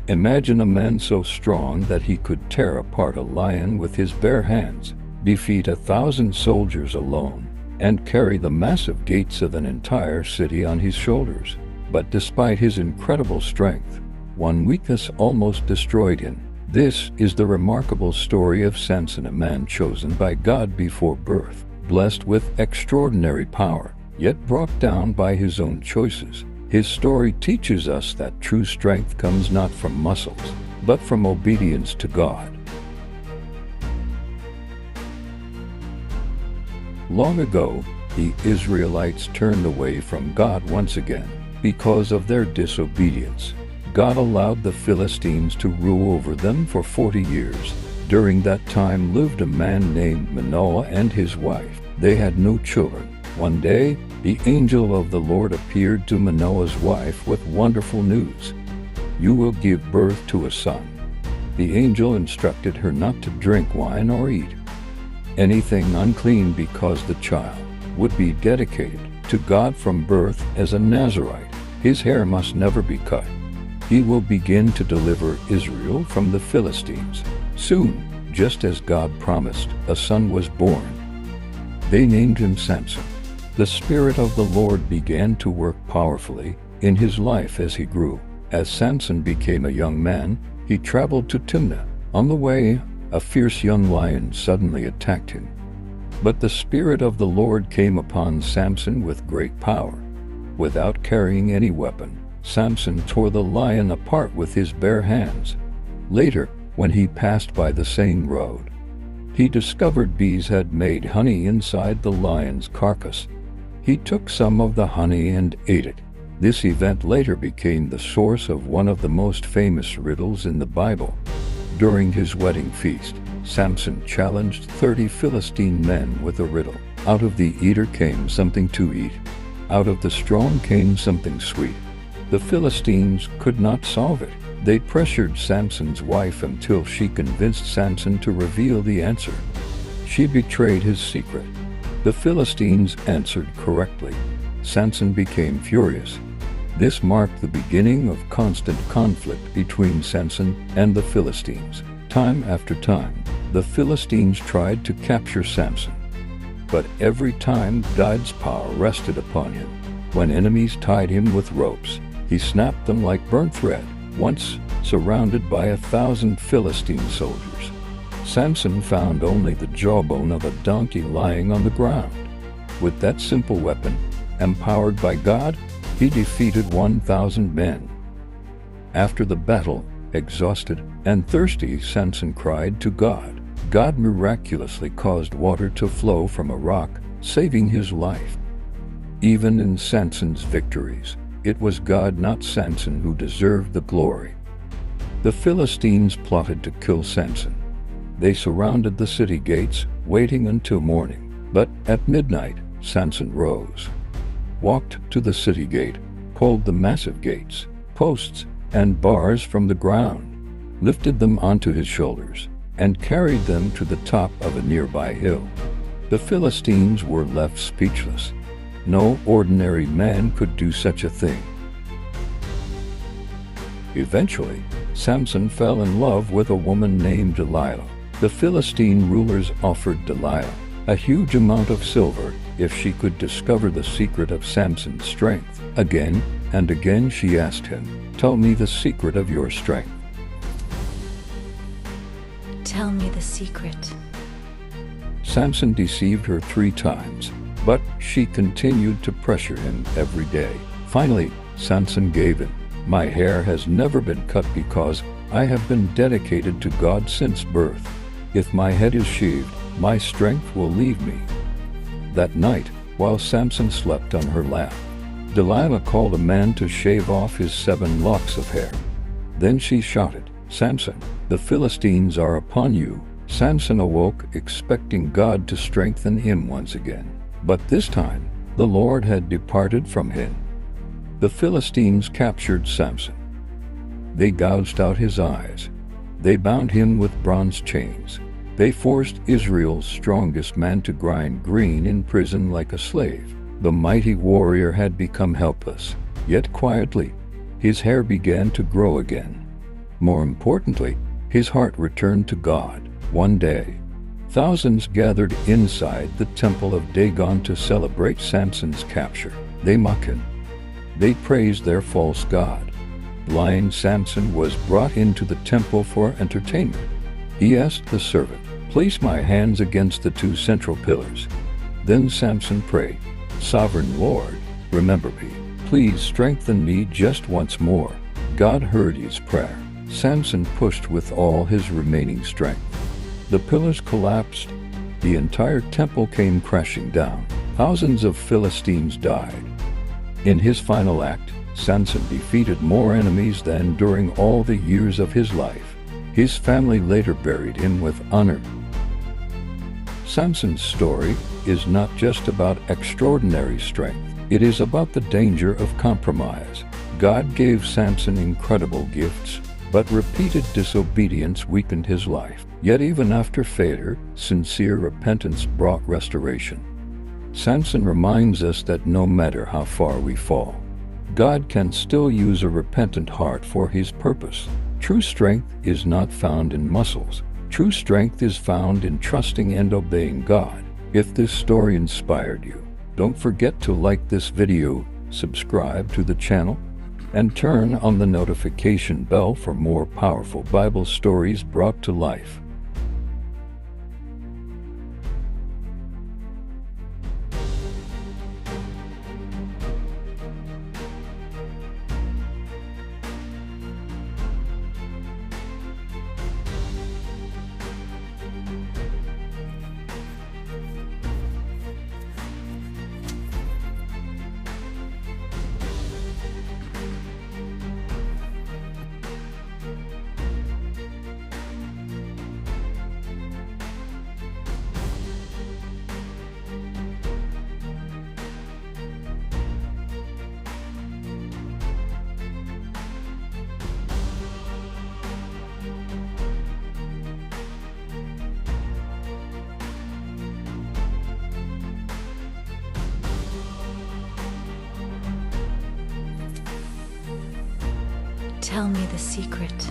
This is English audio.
Imagine a man so strong that he could tear apart a lion with his bare hands, defeat 1,000 soldiers alone, and carry the massive gates of an entire city on his shoulders. But despite his incredible strength, one weakness almost destroyed him. This is the remarkable story of Samson, a man chosen by God before birth, blessed with extraordinary power, yet brought down by his own choices. His story teaches us that true strength comes not from muscles, but from obedience to God. Long ago, the Israelites turned away from God once again. Because of their disobedience, God allowed the Philistines to rule over them for 40 years. During that time lived a man named Manoah and his wife. They had no children. One day, the angel of the Lord appeared to Manoah's wife with wonderful news. "You will give birth to a son." The angel instructed her not to drink wine or eat anything unclean because the child would be dedicated to God from birth as a Nazirite. His hair must never be cut. He will begin to deliver Israel from the Philistines. Soon, just as God promised, a son was born. They named him Samson. The Spirit of the Lord began to work powerfully in his life as he grew. As Samson became a young man, he traveled to Timnah. On the way, a fierce young lion suddenly attacked him. But the Spirit of the Lord came upon Samson with great power. Without carrying any weapon, Samson tore the lion apart with his bare hands. Later, when he passed by the same road, he discovered bees had made honey inside the lion's carcass. He took some of the honey and ate it. This event later became the source of one of the most famous riddles in the Bible. During his wedding feast, Samson challenged 30 Philistine men with a riddle. Out of the eater came something to eat. Out of the strong came something sweet. The Philistines could not solve it. They pressured Samson's wife until she convinced Samson to reveal the answer. She betrayed his secret. The Philistines answered correctly. Samson became furious. This marked the beginning of constant conflict between Samson and the Philistines. Time after time, the Philistines tried to capture Samson. But every time God's power rested upon him. When enemies tied him with ropes, he snapped them like burnt thread. Once, surrounded by 1,000 Philistine soldiers, Samson found only the jawbone of a donkey lying on the ground. With that simple weapon, empowered by God, he defeated 1,000 men. After the battle, exhausted and thirsty, Samson cried to God. God miraculously caused water to flow from a rock, saving his life. Even in Samson's victories, it was God, not Samson, who deserved the glory. The Philistines plotted to kill Samson. They surrounded the city gates, waiting until morning. But at midnight, Samson rose, walked to the city gate, pulled the massive gates, posts, and bars from the ground, lifted them onto his shoulders, and carried them to the top of a nearby hill. The Philistines were left speechless. No ordinary man could do such a thing. Eventually, Samson fell in love with a woman named Delilah. The Philistine rulers offered Delilah a huge amount of silver if she could discover the secret of Samson's strength. Again and again she asked him, "Tell me the secret of your strength." Tell me the secret. Samson deceived her 3 times, but she continued to pressure him every day. Finally, Samson gave in. "My hair has never been cut because I have been dedicated to God since birth. If my head is shaved, my strength will leave me." That night, while Samson slept on her lap, Delilah called a man to shave off his 7 locks of hair. Then she shouted, "Samson, the Philistines are upon you." Samson awoke, expecting God to strengthen him once again. But this time, the Lord had departed from him. The Philistines captured Samson. They gouged out his eyes. They bound him with bronze chains. They forced Israel's strongest man to grind grain in prison like a slave. The mighty warrior had become helpless. Yet quietly, his hair began to grow again. More importantly, his heart returned to God. One day, thousands gathered inside the temple of Dagon to celebrate Samson's capture. They mocked him. They praised their false god. Blind Samson was brought into the temple for entertainment. He asked the servant, "Place my hands against the two central pillars." Then Samson prayed, "Sovereign Lord, remember me. Please strengthen me just once more." God heard his prayer. Samson pushed with all his remaining strength. The pillars collapsed. The entire temple came crashing down. Thousands of Philistines died. In his final act, Samson defeated more enemies than during all the years of his life. His family later buried him with honor. Samson's story is not just about extraordinary strength. It is about the danger of compromise. God gave Samson incredible gifts, but repeated disobedience weakened his life. Yet even after failure, sincere repentance brought restoration. Samson reminds us that no matter how far we fall, God can still use a repentant heart for his purpose. True strength is not found in muscles. True strength is found in trusting and obeying God. If this story inspired you, don't forget to like this video, subscribe to the channel, and turn on the notification bell for more powerful Bible stories brought to life. Tell me the secret.